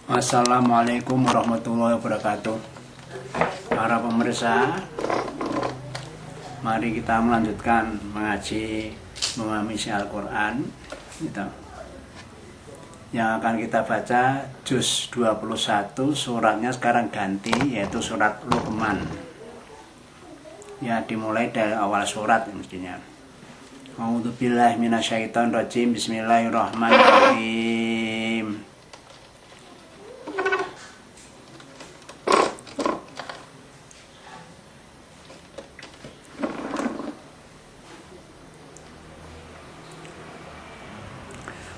Assalamualaikum warahmatullahi wabarakatuh. Para pemirsa, mari kita melanjutkan mengaji memahami isi Al-Quran gitu. Yang akan kita baca juz 21, suratnya sekarang ganti, yaitu surat Luqman. Ya, dimulai dari awal surat mestinya. A'udzubillahi minasyaitonirrajim. Bismillahirrahmanirrahim.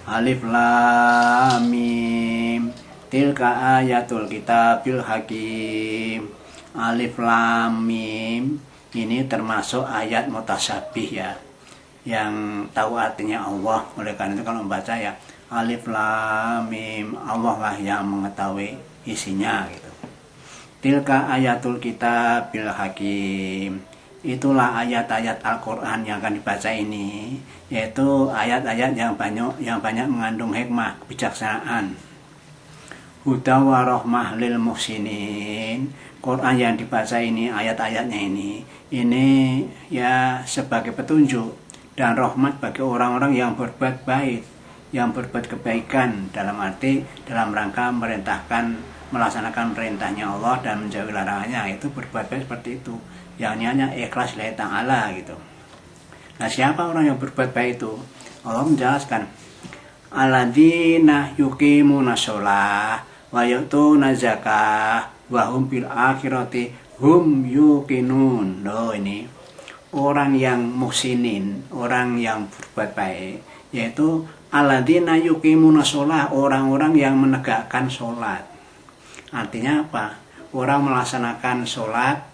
Alif lam mim, tilka ayatul kitabil hakim. Alif lam mim ini termasuk ayat mutasyabih ya, yang tahu artinya Allah. Oleh karena itu kalau membaca ya alif lam mim, Allah lah yang mengetahui isinya gitu. Tilka ayatul kitabil hakim, itulah ayat-ayat Al-Quran yang akan dibaca ini, yaitu ayat-ayat yang banyak mengandung hikmah, kebijaksanaan. Huda wa rahmah lil muhsinin. Quran yang dibaca ini, ayat-ayatnya ini ya sebagai petunjuk dan rahmat bagi orang-orang yang berbuat baik, yang berbuat kebaikan, dalam arti dalam rangka melaksanakan perintahnya Allah dan menjauhi larangannya, itu berbuat baik seperti itu. Yang niatnya ikhlas lillahi ta'ala gitu. Nah, siapa orang yang berbuat baik itu? Allah menjelaskan, alladzina yuqimuna shalah wa yu'tuna zakah wa hum bil akhirati hum yuqinun. Loh, ini orang yang muhsinin, orang yang berbuat baik, yaitu alladzina yuqimuna shalah, orang-orang yang menegakkan sholat. Artinya apa? Orang melaksanakan sholat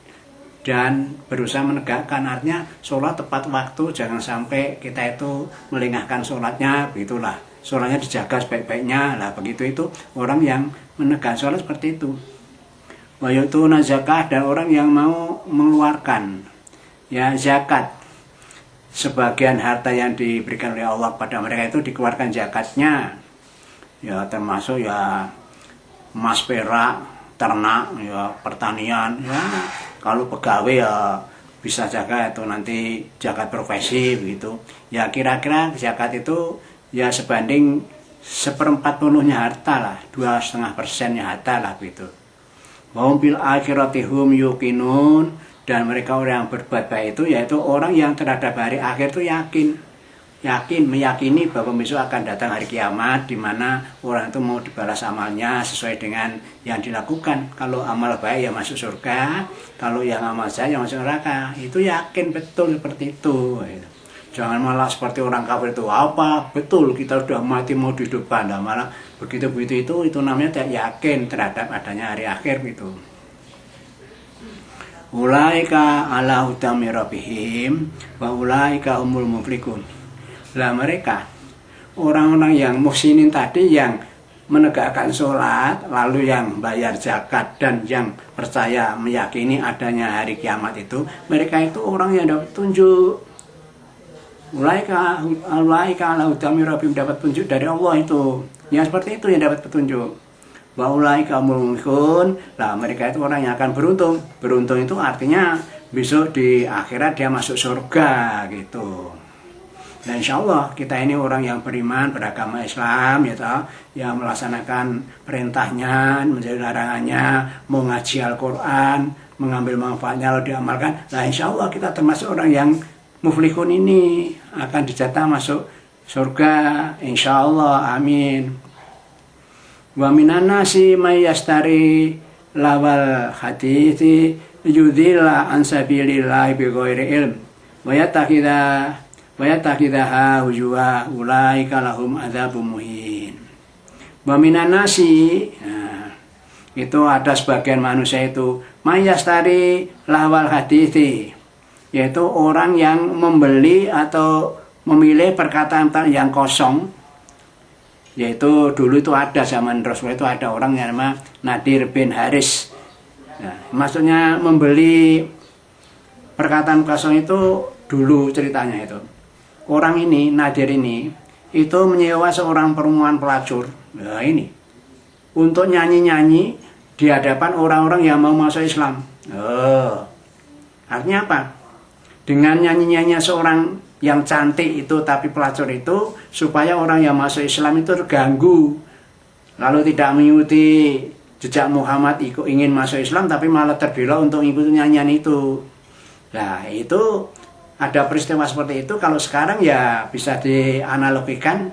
dan berusaha menegakkan, artinya sholat tepat waktu, jangan sampai kita itu melengahkan sholatnya, begitulah. Sholatnya dijaga sebaik-baiknya, lah begitu itu orang yang menegakkan sholat seperti itu. Wa yu'tuna zakah, dan orang yang mau mengeluarkan ya zakat, sebagian harta yang diberikan oleh Allah pada mereka itu dikeluarkan zakatnya, ya termasuk ya emas, perak, ternak, ya pertanian, ya kalau pegawai ya bisa zakat itu nanti zakat profesi begitu. Ya kira-kira zakat itu ya sebanding 1/40-nya harta lah, 2,5%-nya harta lah begitu. Wa bil akhirati hum yuqinun, dan mereka orang yang berbuat baik itu yaitu orang yang terhadap hari akhir itu meyakini bahwa besok akan datang hari kiamat, di mana orang itu mau dibalas amalnya sesuai dengan yang dilakukan. Kalau amal baik ya masuk surga, kalau yang amal jahat ya masuk neraka. Itu yakin betul seperti itu. Jangan malah seperti orang kafir itu, apa betul kita sudah mati mau dihidupkan, nah, malah begitu itu namanya tidak yakin terhadap adanya hari akhir gitu. Ulaika ala hudam min rabbihim wa ulaika humul muflihun. Lah mereka orang-orang yang muhsinin tadi, yang menegakkan sholat, lalu yang bayar zakat, dan yang percaya meyakini adanya hari kiamat itu, mereka itu orang yang dapat petunjuk. Ulaika ala hudam min rabbihim, dapat petunjuk dari Allah itu. Yang seperti itu yang dapat petunjuk. Wa ulaika humul muflihun. Lah mereka itu orang yang akan beruntung. Beruntung itu artinya besok di akhirat dia masuk surga gitu. Dan insya Allah kita ini orang yang beriman, beragama Islam, ya toh, yang melaksanakan perintahnya, menjauhi larangannya, mau ngaji Al-Quran, mengambil manfaatnya lalu diamalkan. Nah insya Allah kita termasuk orang yang muflihun ini, akan dijatah masuk surga, insya Allah, amin. Wa minan nasi may yastari lawal hadithi yudhilla an sabilillahi bighairi ilm wa yattakhidha hujwa ulaika lahum adzabun muhin. Wa minan nasi, nah, itu ada sebagian manusia itu may yastari lawal hadithi, yaitu orang yang membeli atau memilih perkataan yang kosong. Yaitu dulu itu ada zaman Rasul itu ada orang yang nama Nadir bin Haris. Nah, maksudnya membeli perkataan kosong itu dulu ceritanya itu. Orang ini, Nadir ini, itu menyewa seorang perempuan pelacur. Nah ini, untuk nyanyi-nyanyi di hadapan orang-orang yang mau masuk Islam. Artinya apa? Dengan nyanyi-nyanyinya seorang yang cantik itu tapi pelacur itu, supaya orang yang masuk Islam itu terganggu, lalu tidak mengikuti jejak Muhammad, ingin masuk Islam tapi malah terbelok untuk mengikuti nyanyian itu. Nah, itu ada peristiwa seperti itu. Kalau sekarang ya bisa dianalogikan,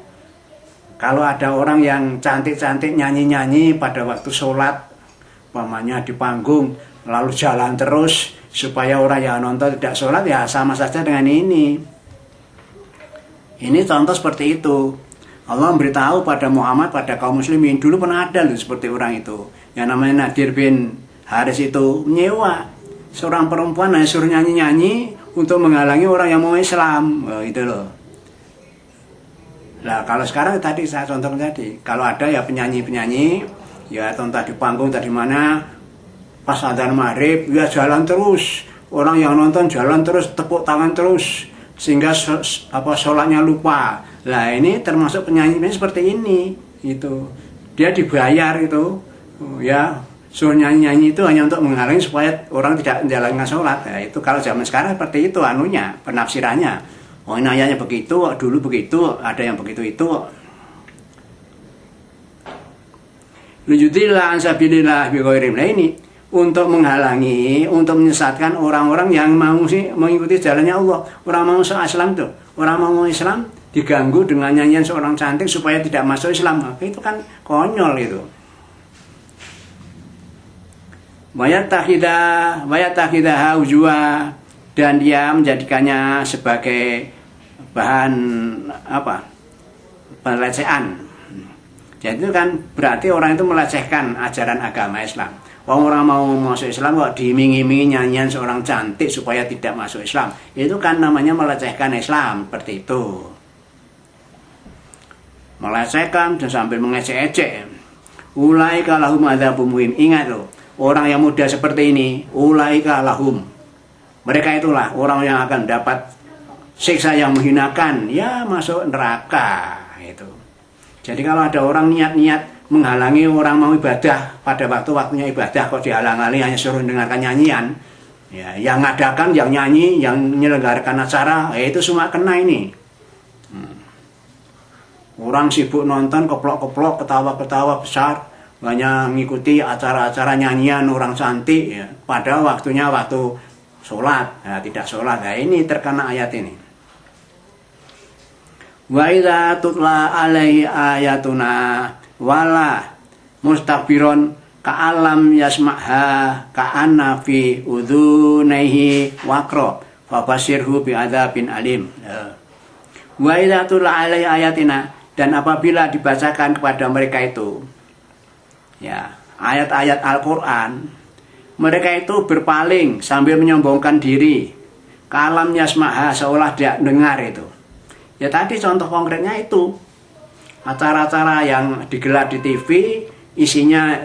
kalau ada orang yang cantik-cantik nyanyi-nyanyi pada waktu sholat, umpamanya di panggung, lalu jalan terus supaya orang yang nonton tidak sholat, ya sama saja dengan ini. Ini contoh seperti itu. Allah memberitahu pada Muhammad, pada kaum muslimin, dulu pernah ada loh seperti orang itu. Yang namanya Nadir bin Haris itu menyewa seorang perempuan yang suruh nyanyi-nyanyi untuk menghalangi orang yang mau Islam. Itu loh. Nah, kalau sekarang tadi saya contoh tadi, kalau ada ya penyanyi-penyanyi, ya entah di panggung tadi mana, pas adzan maghrib, ya jalan terus. Orang yang nonton jalan terus, tepuk tangan terus, sehingga sholatnya lupa. Nah, ini termasuk penyanyi seperti ini. Itu dia dibayar itu, ya suruh nyanyi-nyanyi itu hanya untuk menghalangi supaya orang tidak menjalankan sholat. Nah, itu kalau zaman sekarang seperti itu anunya, penafsirannya. Oh, ini ayatnya begitu, dulu begitu, ada yang begitu itu. Lujudillah ansabilillah bighairim. Nah, ini untuk menghalangi, untuk menyesatkan orang-orang yang mau mengikuti jalannya Allah. Orang mau Islam tuh, orang mau Islam diganggu dengan nyanyian seorang cantik supaya tidak masuk Islam. Itu kan konyol itu. Wayat takhidah ujwa, dan dia menjadikannya sebagai bahan pelecehan. Jadi itu kan berarti orang itu melecehkan ajaran agama Islam. Orang mau masuk Islam kok diiming-imingi nyanyian seorang cantik supaya tidak masuk Islam. Itu kan namanya melecehkan Islam, seperti itu. Melecehkan dan sambil mengecek-ecek. Ulaika lahum adzabun muhin. Ingat loh, orang yang muda seperti ini, ulaika lahum. Mereka itulah orang yang akan dapat siksa yang menghinakan, ya masuk neraka itu. Jadi kalau ada orang niat-niat menghalangi orang mau ibadah pada waktu-waktunya ibadah, kok dihalang-halangi hanya suruh dengarkan nyanyian, ya yang ngadakan, yang nyanyi, yang menyelenggarakan acara, ya itu semua kena ini. Orang sibuk nonton, keplok-keplok, ketawa-ketawa besar, banyak mengikuti acara-acara nyanyian orang cantik, ya, pada waktunya waktu sholat, ya, tidak sholat. Nah, ini terkena ayat ini. Wa idza tutla alaihi ayatuna wala mustakbiron ka'alam yasma'ha ka'anna fi udhunaihi waqra fabashirhu bi'adzabin alim. Wa idza tutla alaihi ayatina, dan apabila dibacakan kepada mereka itu, ya, ayat-ayat Al-Qur'an, mereka itu berpaling sambil menyombongkan diri. Ka'alam yasma'ha, seolah tidak dengar itu. Ya tadi contoh konkretnya itu, acara-acara yang digelar di TV, isinya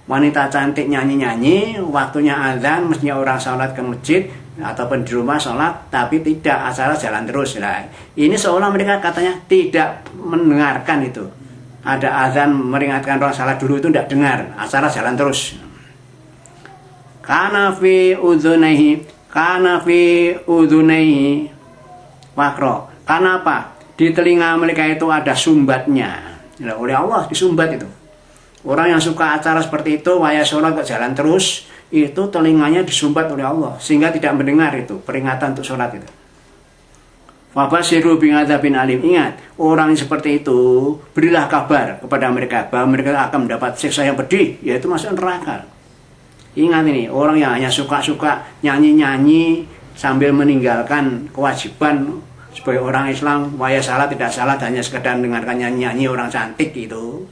wanita cantik nyanyi-nyanyi, waktunya azan, mestinya orang sholat ke masjid, ataupun di rumah sholat, tapi tidak, acara jalan terus. Nah, ini seolah mereka katanya tidak mendengarkan itu. Ada azan meringatkan orang sholat dulu, itu tidak dengar, acara jalan terus. Kana fi udhunaihi waqra. Karena apa? Di telinga mereka itu ada sumbatnya. Ya, oleh Allah disumbat itu. Orang yang suka acara seperti itu, waya sholat ke jalan terus, itu telinganya disumbat oleh Allah, sehingga tidak mendengar itu peringatan untuk sholat itu. Fabasyiru bi'adzabin alim. Ingat, orang yang seperti itu, berilah kabar kepada mereka bahwa mereka akan mendapat siksa yang pedih, yaitu masuk neraka. Ingat ini, orang yang hanya suka-suka nyanyi-nyanyi sambil meninggalkan kewajiban sebagai orang Islam, waya salat tidak salat, hanya sekedar mendengarkan nyanyi-nyanyi orang cantik itu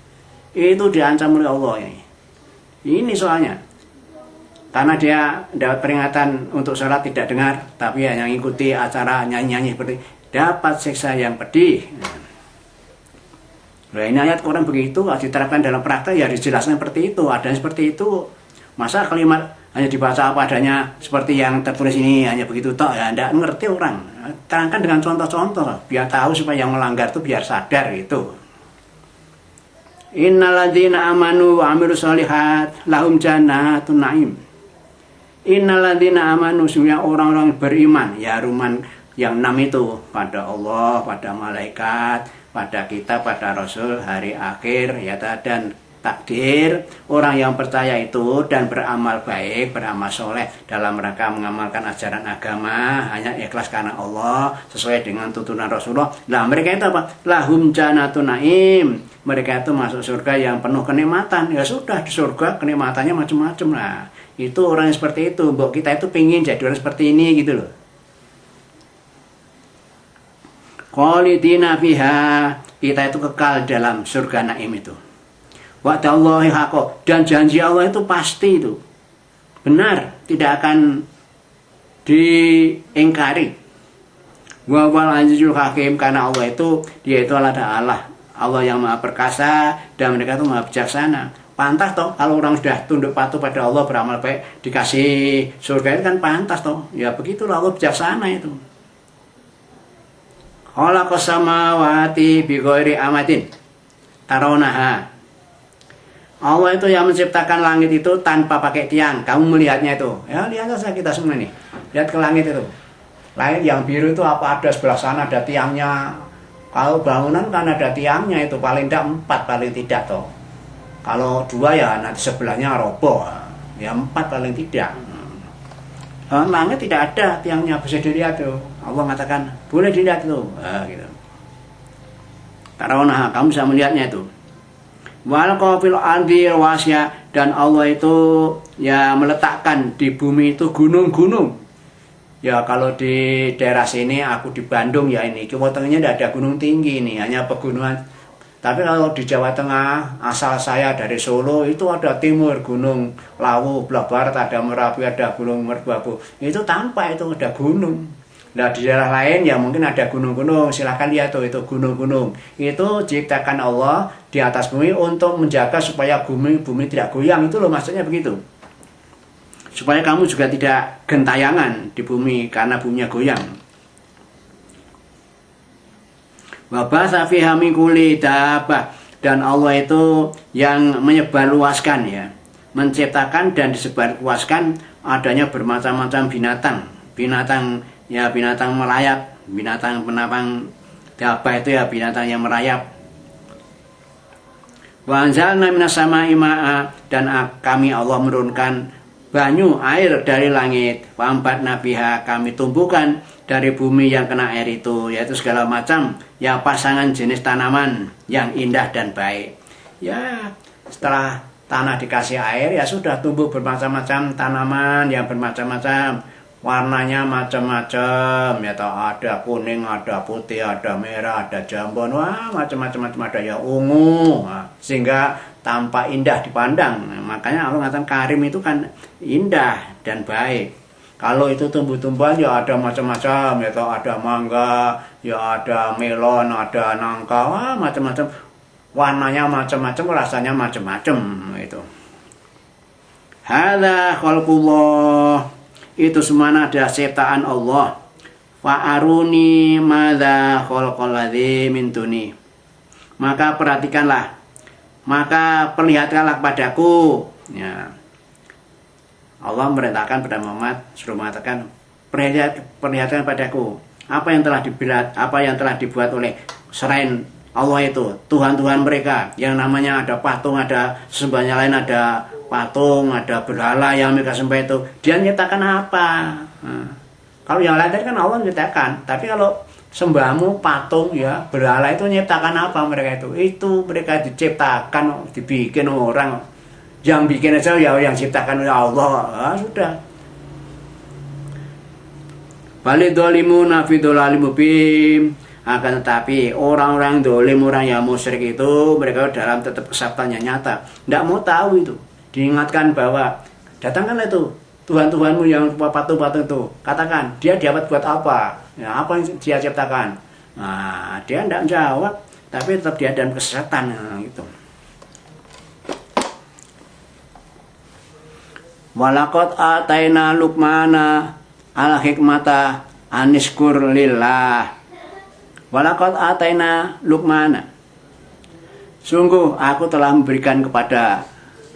diancam oleh Allah ini. Ini soalnya, karena dia dapat peringatan untuk salat tidak dengar, tapi hanya mengikuti acara nyanyi-nyanyi seperti, dapat siksa yang pedih. Nah, ini ayat Quran begitu, diterapkan dalam praktek ya dijelaskan seperti itu, adanya seperti itu. Masa kalimat hanya dibaca apa adanya seperti yang tertulis ini hanya begitu toh, ya tidak mengerti orang. Terangkan dengan contoh-contoh biar tahu, supaya yang melanggar itu biar sadar itu. Innalladzina amanu wa amilus sholihat lahum jannatun naim. Innalladzina amanu, sungguh orang-orang beriman, ya ruman yang 6 itu, pada Allah, pada malaikat, pada kita, pada Rasul, hari akhir, ya, dan takdir. Orang yang percaya itu dan beramal baik, beramal soleh dalam rangka mengamalkan ajaran agama, hanya ikhlas karena Allah, sesuai dengan tuntunan Rasulullah. Nah, mereka itu apa? Lahum jannatun naim. Mereka itu masuk surga yang penuh kenikmatan. Ya sudah, di surga kenikmatannya macam-macam lah. Itu orang yang seperti itu. Mbok kita itu pingin jadi orang seperti ini gitu loh. Khalidina fiha, kita itu kekal dalam surga naim itu. Wa'dallahi haqqo, dan janji Allah itu pasti itu benar, tidak akan diingkari. Wa wal azizul hakim, karena Allah itu, dia itu adalah Allah yang maha perkasa dan mereka itu maha bijaksana. Pantas toh kalau orang sudah tunduk patuh pada Allah, beramal baik, dikasih surga itu kan pantas toh. Ya begitulah Allah bijaksana itu. Khalaqas samawati bighairi amatin tarawnaha. Allah itu yang menciptakan langit itu tanpa pakai tiang. Kamu melihatnya itu. Ya, lihat saja kita semua nih. Lihat ke langit itu. Langit yang biru itu apa, ada sebelah sana ada tiangnya. Kalau bangunan kan ada tiangnya itu, paling tidak 4 paling tidak toh. Kalau 2 ya nanti sebelahnya roboh. Ya 4 paling tidak. Langit tidak ada tiangnya, bisa dilihat tuh. Allah mengatakan boleh dilihat itu. Gitu. Tarawna, kamu bisa melihatnya itu. Wal qafil andir wasya, dan Allah itu ya meletakkan di bumi itu gunung-gunung. Ya kalau di daerah sini, aku di Bandung ya ini, Jawa Tengahnya tidak ada gunung tinggi ini, hanya pegunungan. Tapi kalau di Jawa Tengah, asal saya dari Solo, itu ada timur Gunung Lawu, belah barat ada Merapi, ada Gunung Merbabu. Itu tanpa itu ada gunung. Nah di daerah lain ya mungkin ada gunung-gunung, silahkan lihat tuh itu gunung-gunung. Itu diciptakan Allah di atas bumi untuk menjaga supaya bumi tidak goyang, itu loh maksudnya begitu. Supaya kamu juga tidak gentayangan di bumi karena buminya goyang. Wabatha fiha min kulli dabbah, dan Allah itu yang menyebarluaskan ya, menciptakan dan disebarluaskan adanya bermacam-macam binatang ya, binatang merayap, binatang penapang dabbah itu ya binatang yang merayap. Wa anzalna minas sama'i ma'a, dan kami Allah menurunkan banyu air dari langit. Wa ambatna biha, kami tumbuhkan dari bumi yang kena air itu, yaitu segala macam ya pasangan jenis tanaman yang indah dan baik. Ya setelah tanah dikasih air ya sudah tumbuh bermacam-macam tanaman yang bermacam-macam, warnanya macam-macam ya, ada kuning, ada putih, ada merah, ada jambon, wah macam-macam, ada ya ungu, sehingga tampak indah dipandang. Makanya Allah mengatakan karim itu kan indah dan baik. Kalau itu tumbuh-tumbuhan ya ada macam-macam ya, ada mangga, ya ada melon, ada nangka, wah macam-macam, warnanya macam-macam, rasanya macam-macam itu. Hadza khalqullah, itu semua adalah ciptaan Allah. Wa aruni madza khalaqal ladzi min duni, maka perhatikanlah, maka perlihatkanlah kepadaku ya. Allah merintahkan pada Muhammad, suruh mengatakan perlihatkan padaku apa yang telah dibuat oleh selain Allah itu, Tuhan-Tuhan mereka yang namanya ada patung, ada sembahnya lain, ada patung, ada berhala yang mereka sembah itu. Dia nyiptakan apa? Kalau yang lain kan Allah nyiptakan, tapi kalau sembahmu patung ya berhala itu nyiptakan apa mereka itu? Itu mereka diciptakan, dibikin orang. Yang bikin aja ya yang ciptakan oleh Allah. Sudah. Bali dolimuna fi dolalim mubin. Akan tetapi orang-orang dolim, orang yang musyrik itu, mereka dalam tetap kesabtannya nyata, tidak mau tahu itu. Diingatkan bahwa datangkanlah itu Tuhan-Tuhanmu yang patung-patung itu, katakan dia dapat buat apa ya, apa yang dia ciptakan. Nah dia tidak menjawab, tapi tetap dia dalam kesesatan gitu. Walaqad ataina Luqmana al hikmata anishkur lillah. Walaqad ataina Luqmana, Sungguh aku telah memberikan kepada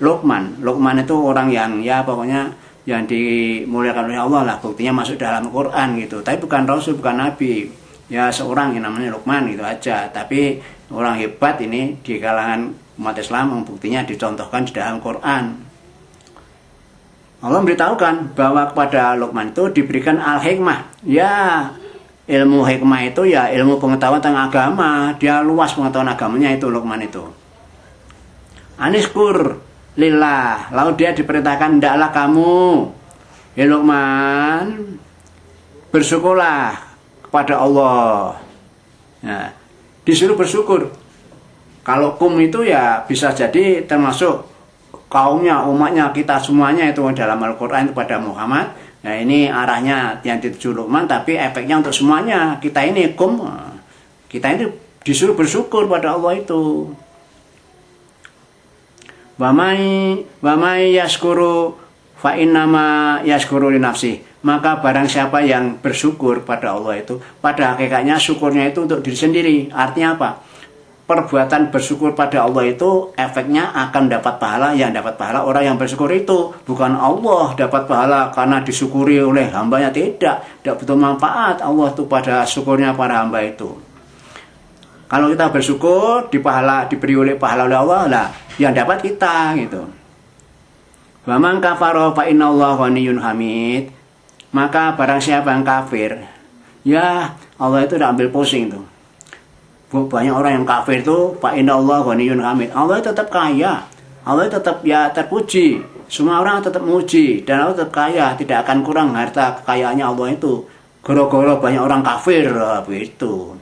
Luqman. Luqman itu orang yang ya pokoknya yang dimuliakan oleh Allah lah, buktinya masuk dalam Quran gitu. Tapi bukan Rasul, bukan Nabi. Ya seorang yang namanya Luqman gitu aja. Tapi orang hebat ini di kalangan umat Islam, buktinya dicontohkan di dalam Quran. Allah memberitahukan bahwa kepada Luqman itu diberikan al-hikmah. Ya ilmu hikmah itu ya ilmu pengetahuan tentang agama. Dia luas pengetahuan agamanya itu Luqman itu. Aniskur lillah, lalu dia diperintahkan, hendaklah kamu ya Luqman bersyukurlah kepada Allah. Nah, disuruh bersyukur. Kalau kum itu ya bisa jadi termasuk kaumnya, umatnya, kita semuanya itu dalam Al-Quran kepada Muhammad. Nah ini arahnya yang dituju Luqman, tapi efeknya untuk semuanya. Kita ini kum, kita ini disuruh bersyukur pada Allah itu. Wa may yaskuru fa innama yaskuru li nafsi. Maka barang siapa yang bersyukur pada Allah itu, pada hakikatnya syukurnya itu untuk diri sendiri. Artinya apa? Perbuatan bersyukur pada Allah itu efeknya akan dapat pahala. Yang dapat pahala orang yang bersyukur itu, bukan Allah dapat pahala karena disyukuri oleh hambanya. Tidak butuh manfaat Allah itu pada syukurnya para hamba itu. Kalau kita bersyukur, diberi oleh pahala oleh Allah lah, yang dapat kita gitu. Wa man kafara fa innallaha ghaniyyun hamid. Maka barang siapa yang kafir, ya Allah itu udah ambil pusing tuh. Banyak orang yang kafir tuh, fa innallaha ghaniyyun hamid. Allah itu tetap kaya. Allah itu tetap ya terpuji. Semua orang tetap muji dan Allah tetap kaya, tidak akan kurang harta kekayaannya Allah itu. Gara-gara banyak orang kafir begitu.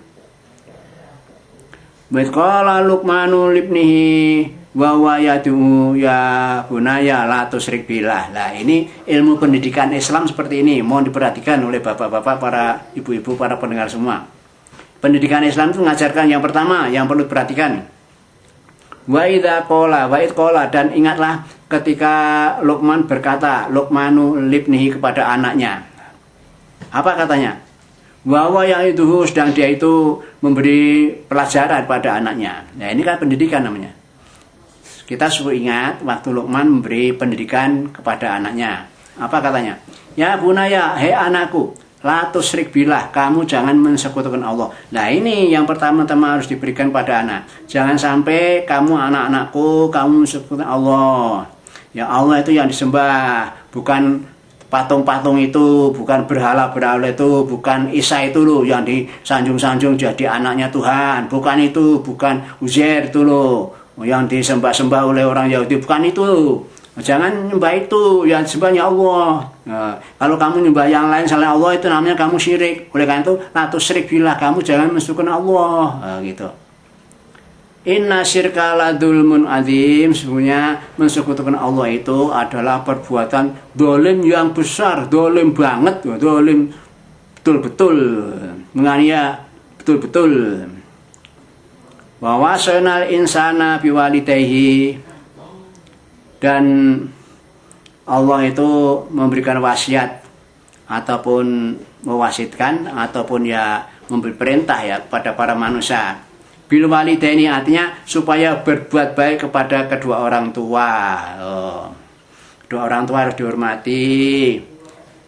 Qala Luqmanu libnihi wa huwa yad'u ya bunaya la tusyrik billah. Nah, ini ilmu pendidikan Islam seperti ini. Mohon diperhatikan oleh bapak-bapak, para ibu-ibu, para pendengar semua. Pendidikan Islam itu mengajarkan yang pertama yang perlu diperhatikan. Wa idza qala dan ingatlah ketika Luqman berkata, Luqmanu libnihi kepada anaknya. Apa katanya? Bahwa yang itu sedang dia itu memberi pelajaran pada anaknya. Nah ini kan pendidikan namanya. Kita suruh ingat waktu Luqman memberi pendidikan kepada anaknya. Apa katanya? Ya bunaya, hei anakku, la tusyrik billah, kamu jangan mensekutukan Allah. Nah ini yang pertama-tama harus diberikan pada anak. Jangan sampai kamu anak-anakku, kamu mensekutukan Allah. Ya Allah itu yang disembah, bukan patung-patung itu, bukan berhala-berhala itu, bukan Isa itu loh yang disanjung-sanjung jadi anaknya Tuhan, bukan itu, bukan Uzair itu loh yang disembah-sembah oleh orang Yahudi, bukan itu. Jangan nyembah itu, yang disembahnya Allah. Nah, kalau kamu nyembah yang lain selain Allah itu namanya kamu syirik. Oleh karena itu, la tusyrik billah, kamu jangan mensekutukan Allah. Nah, gitu. Inna syirka la dzulmun adzim, sesungguhnya mensekutukan Allah itu adalah perbuatan dolim yang besar, dolim banget, dolim betul-betul, menganiaya betul-betul. Wa wasainal insana biwalidayhi, dan Allah itu memberikan wasiat ataupun mewasitkan ataupun ya memberi perintah ya kepada para manusia. Bil walidaini artinya supaya berbuat baik kepada kedua orang tua. Kedua orang tua harus dihormati.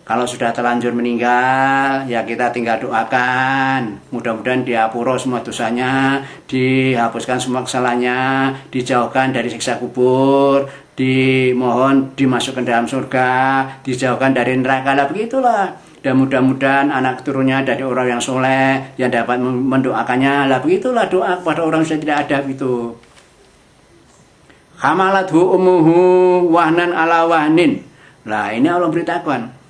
Kalau sudah terlanjur meninggal, ya kita tinggal doakan. Mudah-mudahan dihapura semua dosanya, dihapuskan semua kesalahannya, dijauhkan dari siksa kubur, dimohon dimasukkan dalam surga, dijauhkan dari neraka. Lah begitulah. Dan mudah-mudahan anak turunnya dari orang yang soleh, yang dapat mendoakannya. Lah begitulah doa kepada orang yang tidak ada itu. Hamalathu ummuhu wahnan ala wahnin. Lah ini Allah beritakan.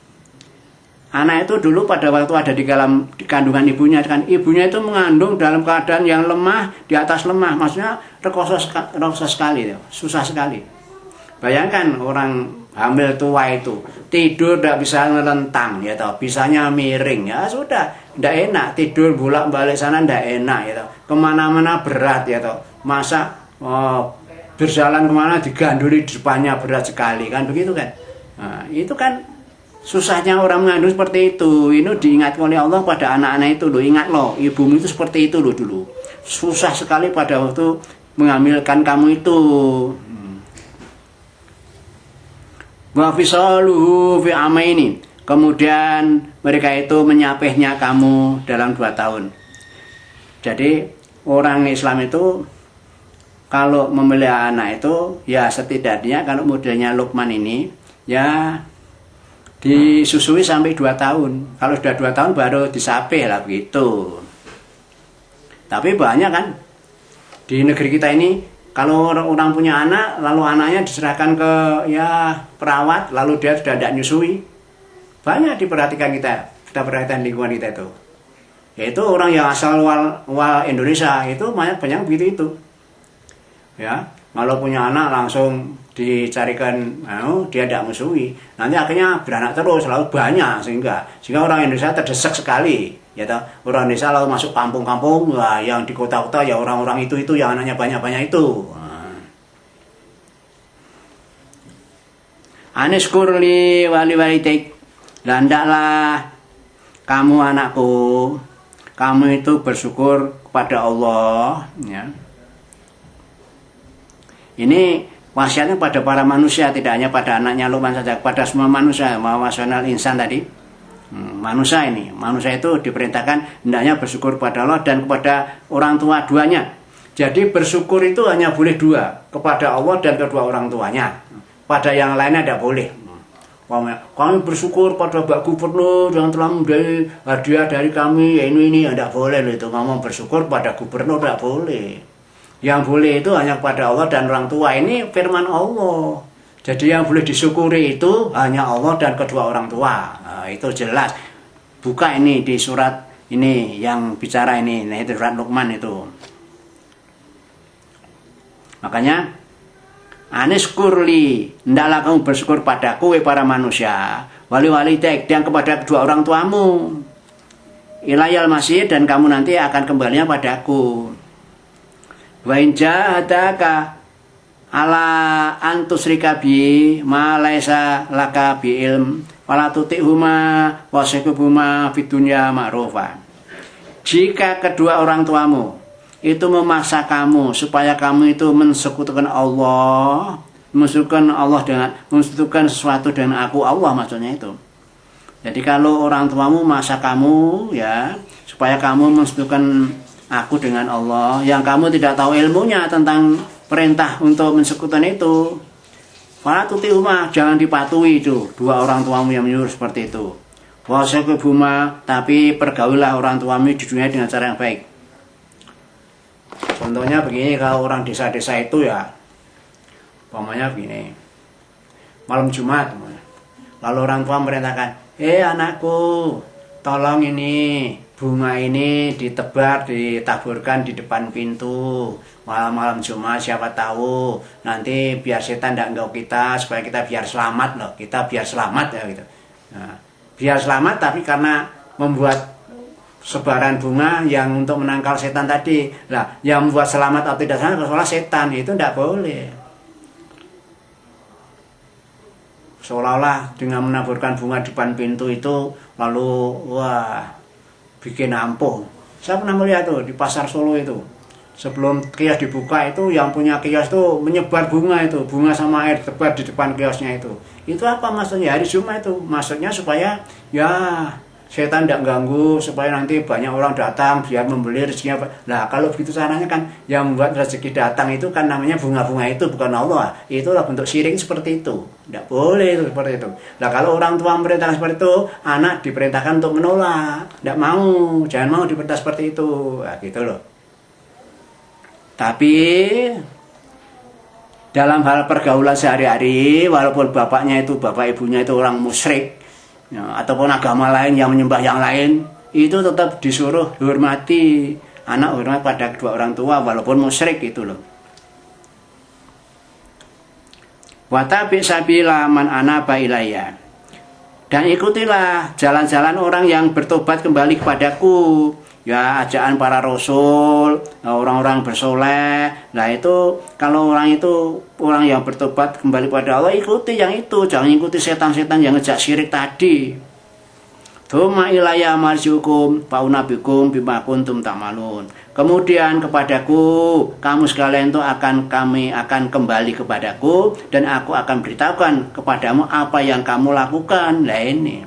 Anak itu dulu pada waktu ada di dalam kandungan ibunya, kan ibunya itu mengandung dalam keadaan yang lemah, di atas lemah. Maksudnya rekoso sekali, susah sekali. Bayangkan orang hamil tua itu tidur tidak bisa ngelentang, ya toh, bisanya miring, ya sudah, tidak enak tidur bolak balik sana, tidak enak, ya toh, kemana-mana berat, ya toh, masa berjalan kemana diganduli di depannya berat sekali, kan begitu kan? Nah, itu kan susahnya orang mengandung seperti itu. Ini diingatkan oleh Allah pada anak-anak itu loh, ingat loh, ibumu itu seperti itu loh dulu, susah sekali pada waktu menghamilkan kamu itu. Wa fisaluhu fi amaini. Kemudian mereka itu menyapihnya kamu dalam 2 tahun. Jadi orang Islam itu kalau memelihara anak itu ya setidaknya kalau modelnya Luqman ini ya disusui sampai 2 tahun. Kalau sudah 2 tahun baru disapih lah begitu. Tapi banyak kan di negeri kita ini kalau orang punya anak lalu anaknya diserahkan ke ya perawat lalu dia sudah tidak nyusui. Banyak diperhatikan kita perhatikan lingkungan kita itu. Yaitu orang yang asal luar Indonesia itu banyak begitu itu. Ya, kalau punya anak langsung dicarikan dia tidak menyusui. Nanti akhirnya beranak terus selalu banyak sehingga orang Indonesia terdesak sekali. Ya toh, orang Indonesia lalu masuk kampung-kampung, wah yang di kota-kota ya orang-orang itu yang anaknya banyak-banyak itu. Anis kurli wali walidik. Landaklah kamu anakku, kamu itu bersyukur kepada Allah. Ya. Ini wasiatnya pada para manusia, tidak hanya pada anaknya Luqman saja, pada semua manusia. Mawasanal insan tadi, manusia itu diperintahkan hendaknya bersyukur kepada Allah dan kepada orang tua duanya. Jadi bersyukur itu hanya boleh 2, kepada Allah dan kedua orang tuanya. Pada yang lainnya tidak boleh. Kami bersyukur pada Pak Gubernur yang telah memberi hadiah dari kami. Ya ini tidak boleh itu. Ngomong bersyukur pada gubernur tidak boleh. Yang boleh itu hanya kepada Allah dan orang tua. Ini firman Allah. Jadi yang boleh disyukuri itu hanya Allah dan kedua orang tua. Nah, itu jelas. Buka ini di surat ini yang bicara ini. Nah itu surat Luqman itu. Makanya Anis kurli, hendaklah kamu bersyukur padaku, para manusia. Wali tek dan kepada kedua orang tuamu. Ilayal masih dan kamu nanti akan kembalinya padaku. Wa in jahadaka ala antusrika bi ma laisa laka bi ilm wala tutihuma wasaqubuma fid dunya ma'rufa. Jika kedua orang tuamu itu memaksa kamu supaya kamu itu mensekutukan Allah, mensekutukan sesuatu dengan aku Allah maksudnya itu. Jadi kalau orang tuamu memaksa kamu ya supaya kamu mensekutukan aku dengan Allah yang kamu tidak tahu ilmunya tentang perintah untuk mensekutukan itu, wala tutihuma, jangan dipatuhi itu dua orang tuamu yang menyuruh seperti itu. Wasaqubuma, tapi pergaulilah orang tuamu di dunia dengan cara yang baik. Contohnya begini, kalau orang desa-desa itu ya, umpamanya begini, malam Jumat, lalu orang tua merintahkan, anakku, tolong ini bunga ini ditebar, ditaburkan di depan pintu malam-malam Jumat, siapa tahu nanti biar setan tidak ganggu kita, supaya kita biar selamat loh, kita biar selamat ya gitu. Nah, biar selamat tapi karena membuat sebaran bunga yang untuk menangkal setan tadi. Nah, yang membuat selamat atau tidak selamat soal setan itu tidak boleh. Seolah-olah dengan menaburkan bunga di depan pintu itu lalu wah bikin ampuh. Saya pernah melihat tuh di pasar Solo itu. Sebelum kios dibuka itu yang punya kios itu menyebar bunga itu, bunga sama air tebar di depan kiosnya itu. Itu apa maksudnya? Hari Jumat itu maksudnya supaya ya setan tidak ganggu, supaya nanti banyak orang datang biar membeli rezekinya. Nah kalau begitu caranya kan yang membuat rezeki datang itu kan namanya bunga-bunga itu, bukan Allah. Itulah bentuk syirik seperti itu. Tidak boleh itu seperti itu. Nah kalau orang tua memerintahkan seperti itu, anak diperintahkan untuk menolak. Tidak mau, jangan mau diperintah seperti itu. Nah gitu loh. Tapi dalam hal pergaulan sehari-hari, walaupun bapaknya itu, bapak ibunya itu orang musyrik, ya, ataupun agama lain yang menyembah yang lain, itu tetap disuruh hormati anak, hormat pada kedua orang tua walaupun musyrik itu loh. Watabi sabila man anaba ilayya, dan ikutilah jalan-jalan orang yang bertobat kembali kepadaku, ya ajaan para rasul, orang-orang bersoleh. Nah itu kalau orang itu orang yang bertobat kembali pada Allah, ikuti yang itu, jangan ikuti setan-setan yang ngejak syirik tadi. Tsumma ilayya marji'ukum fa unabbiukum bima kuntum ta'malun. Kemudian kepadaku kamu sekalian itu akan kembali kepadaku dan aku akan beritahukan kepadamu apa yang kamu lakukan. Lah ini.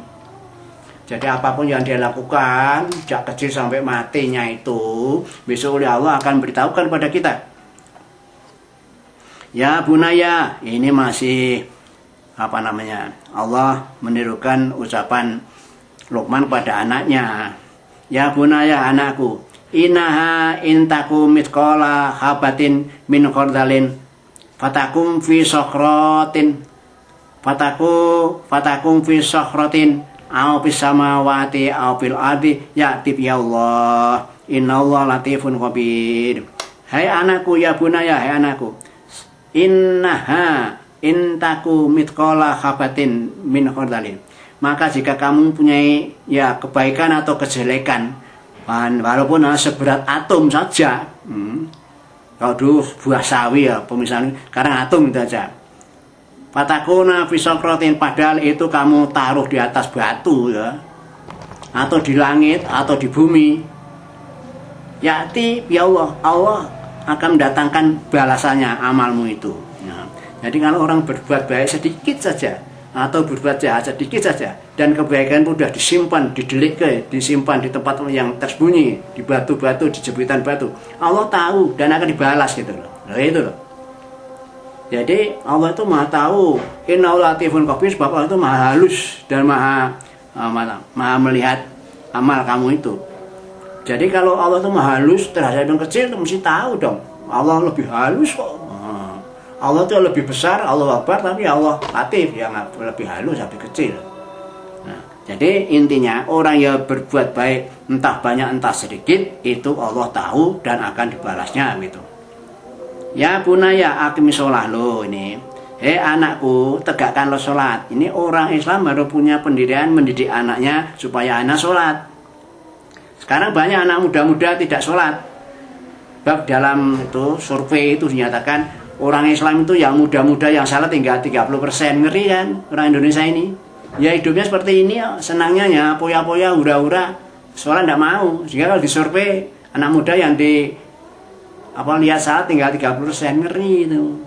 Jadi apapun yang dia lakukan sejak kecil sampai matinya itu besok oleh Allah akan beritahukan kepada kita. Ya bunaya, ini masih Allah menirukan ucapan Luqman pada anaknya. Ya bunaya, anakku, innaha intaku mitqala habatin min khardalin fatakum fi sakhratin aw fis samawati aw fil ardi ya'ti bi Allah innallaha latifun khabir. Hai anakku, ya bunaya, hai anakku, innaha intaku mitqala habatin min khardalin. Maka jika kamu mempunyai kebaikan atau kejelekan, walaupun seberat atom saja, kalau dulu buah sawi misalnya, sekarang atom itu saja. Fatakuna fi sakhratin, padahal itu kamu taruh di atas batu atau di langit atau di bumi. Ya'ti ya Allah akan mendatangkan balasannya amalmu itu. Jadi kalau orang berbuat baik sedikit saja atau berbuat jahat sedikit saja dan kebaikan itu sudah disimpan, disimpan di tempat yang tersembunyi, di batu-batu, di jepitan batu, Allah tahu dan akan dibalas gitu loh. Nah, itu loh. Jadi Allah itu maha tahu, innallaha latifun khabir, sebab Allah itu maha halus dan maha melihat amal kamu itu. Jadi kalau Allah itu maha halus terhadap yang kecil, itu mesti tahu dong. Allah lebih halus kok. Allah itu lebih besar, Allah Akbar, tapi Allah latif, yang lebih halus, lebih kecil. Nah, jadi intinya orang yang berbuat baik entah banyak entah sedikit itu Allah tahu dan akan dibalasnya gitu. Ya bunaya aqimis shalah, lo ini. Hei anakku, tegakkanlah sholat. Ini orang Islam baru punya pendirian mendidik anaknya supaya anak sholat. Sekarang banyak anak muda-muda tidak sholat. Bab dalam itu survei itu dinyatakan orang Islam itu yang muda-muda yang salah tinggal 30%. Ngeri kan orang Indonesia ini. Ya hidupnya seperti ini ya, senangnya ya poya-poya, hura-hura, sholat tidak mau. Sehingga kalau disurvei anak muda yang lihat salah tinggal 30%, ngeri itu.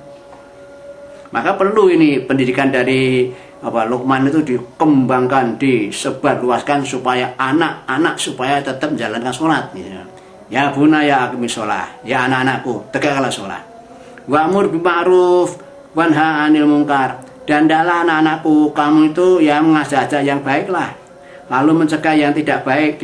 Maka perlu ini pendidikan dari Luqman itu dikembangkan, disebarluaskan supaya anak-anak supaya tetap menjalankan sholat. Ya bunaya aqimis shalah, ya anak-anakku tegakkanlah sholat. Wa'mur bil ma'ruf wanha 'anil munkar. Dan hendaklah anak-anakku kamu itu yang mengajak yang baiklah, lalu mencegah yang tidak baik.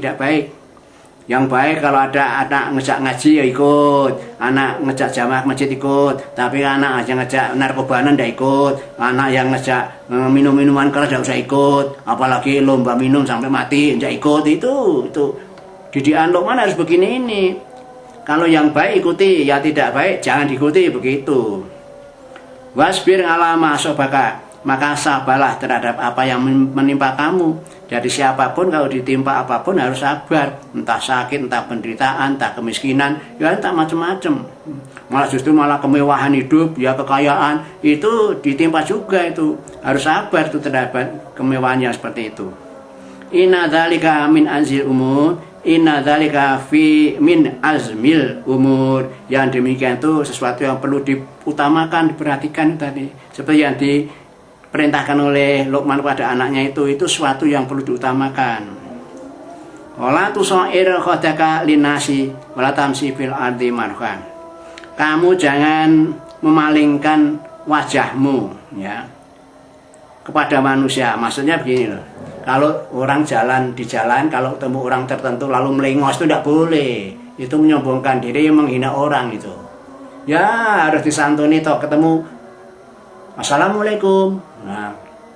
Yang baik kalau ada anak ngejak ngaji ya ikut, anak ngejak jamaah masjid ikut, tapi anak aja ngejak narkobaan ndak ikut, anak yang ngejak minum-minuman keras ndak usah ikut, apalagi lomba minum sampai mati ndak ikut. Itu didikan Luqman harus begini ini. Kalau yang baik ikuti, ya tidak baik jangan diikuti, begitu. Wasbir ala ma asabaka, maka sabarlah terhadap apa yang menimpa kamu. Jadi siapapun kalau ditimpa apapun harus sabar, entah sakit, entah penderitaan, entah kemiskinan, ya entah macam-macam. Malah kemewahan hidup, ya kekayaan itu ditimpa juga, itu harus sabar itu terhadap kemewahan yang seperti itu. Inna dzalika min azil umur, inna dzalika fi min azmil umur. Yang demikian itu sesuatu yang perlu diutamakan, diperhatikan tadi. Seperti yang diperintahkan oleh Luqman pada anaknya itu sesuatu yang perlu diutamakan. Wala tusair khadaka linasi wala tamsi fil ardi marhan. Kamu jangan memalingkan wajahmu ya kepada manusia. Maksudnya begini loh. Kalau orang di jalan, kalau ketemu orang tertentu lalu melengos itu tidak boleh. Itu menyombongkan diri, menghina orang itu. Ya harus disantuni toh, ketemu Assalamualaikum. Nah,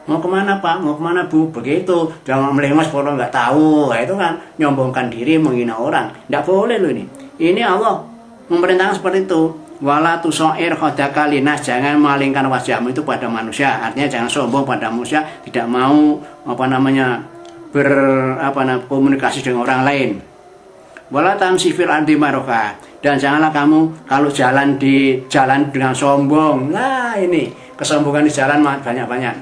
mau kemana Pak? Mau kemana Bu? Begitu. Jangan melengos kalau nggak tahu. Nah, itu kan nyombongkan diri, menghina orang. Tidak boleh loh ini. Ini Allah memerintahkan seperti itu. Wala tusair khadaka linas, jangan malingkan wajahmu itu pada manusia. Artinya jangan sombong pada manusia, tidak mau komunikasi dengan orang lain. Wala tamsi fil ardi marha, dan janganlah kamu kalau jalan dengan sombong. Nah, ini kesombongan di jalan banyak-banyak.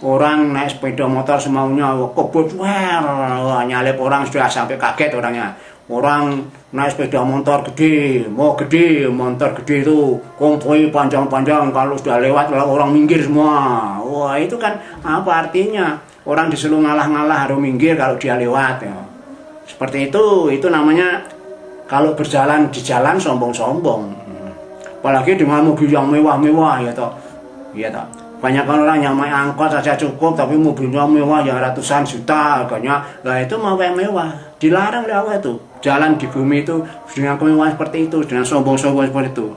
Orang naik sepeda motor semaunya, kebut, wah, nyalip orang sudah sampai kaget orangnya. Orang naik sepeda motor gede, motor gede itu, konvoy panjang-panjang, kalau sudah lewat orang minggir semua. Wah, itu kan apa artinya? Orang disuruh ngalah-ngalah harus minggir kalau dia lewat. Ya. Seperti itu namanya kalau berjalan di jalan sombong-sombong. Apalagi dengan mobil yang mewah-mewah ya toh. Iya toh. Banyak orang yang main angkot saja cukup, tapi mobilnya mewah yang ratusan juta harganya. Nah itu mau yang mewah, dilarang oleh Allah itu. Jalan di bumi itu dengan kemewahan seperti itu, dengan sombong-sombong seperti itu.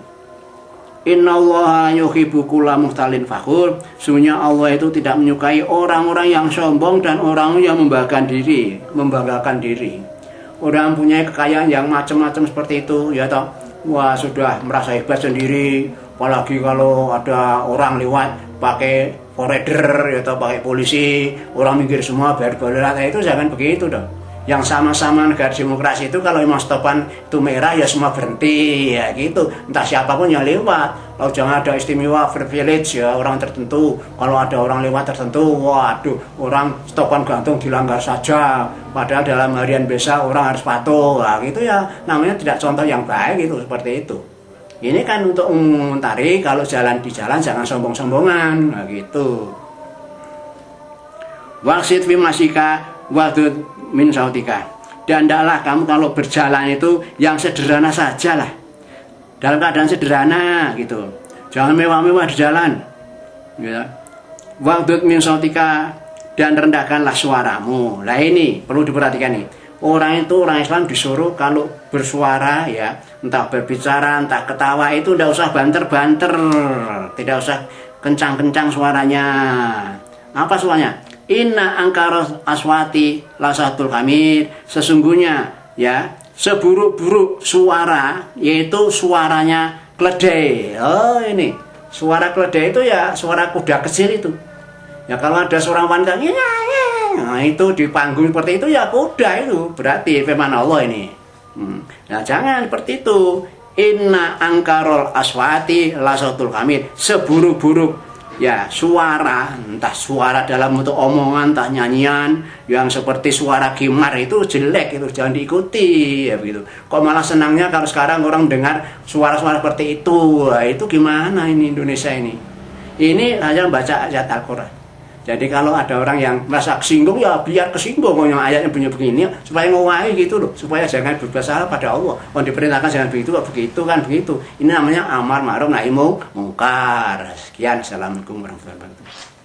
Innallaha yuhibbu kulla mukhtalin fakhur. Sesungguhnya Allah itu tidak menyukai orang-orang yang sombong dan orang yang membanggakan diri. Orang punya kekayaan yang macam-macam seperti itu, ya toh. Wah sudah merasa hebat sendiri. Apalagi kalau ada orang lewat pakai foreder atau pakai polisi, orang minggir semua biar berlalu. Itu jangan begitu dong. Yang sama-sama negara demokrasi itu kalau memang stopan itu merah ya semua berhenti ya gitu. Entah siapapun yang lewat. Kalau jangan ada istimewa privilege ya orang tertentu. Kalau ada orang lewat tertentu, waduh orang stopan gantung dilanggar saja. Padahal dalam harian biasa orang harus patuh. Nah, gitu ya namanya tidak contoh yang baik itu seperti itu. Ini kan untuk mengomentari kalau jalan di jalan jangan sombong-sombongan, nah gitu. Waqsid fi masika wadud min sautika. Dan hendaklah kamu kalau berjalan itu yang sederhana sajalah. Dalam keadaan sederhana gitu. Jangan mewah-mewah di jalan. Ya. Wadud min sautika dan rendahkanlah suaramu. Nah ini perlu diperhatikan nih. Orang Islam disuruh kalau bersuara ya, entah berbicara, entah ketawa itu tidak usah banter-banter, tidak usah kencang-kencang suaranya. Apa suaranya? Inna angkaros aswati lasatul hamid. Sesungguhnya ya, seburuk-buruk suara yaitu suaranya keledai. Oh ini, suara keledai itu ya suara kuda kecil itu. Ya kalau ada seorang wanita nah itu di panggung seperti itu ya kuda itu berarti firman Allah ini. Nah jangan seperti itu. Inna angkarol aswati lasatul hamid. Seburuk-buruk ya suara, entah suara dalam bentuk omongan, entah nyanyian yang seperti suara kimar itu jelek, itu jangan diikuti ya begitu. Kok malah senangnya kalau sekarang orang dengar suara-suara seperti itu. Nah, itu gimana ini Indonesia ini? Ini hanya baca ayat Al-Quran. Jadi kalau ada orang yang merasa kesinggung ya biar kesinggung, yang ayatnya punya begini supaya ngowahi gitu loh, supaya jangan berbuat salah pada Allah. Kalau diperintahkan jangan begitu, kan begitu. Ini namanya amar ma'ruf nahi mungkar. Sekian, assalamualaikum warahmatullahi wabarakatuh.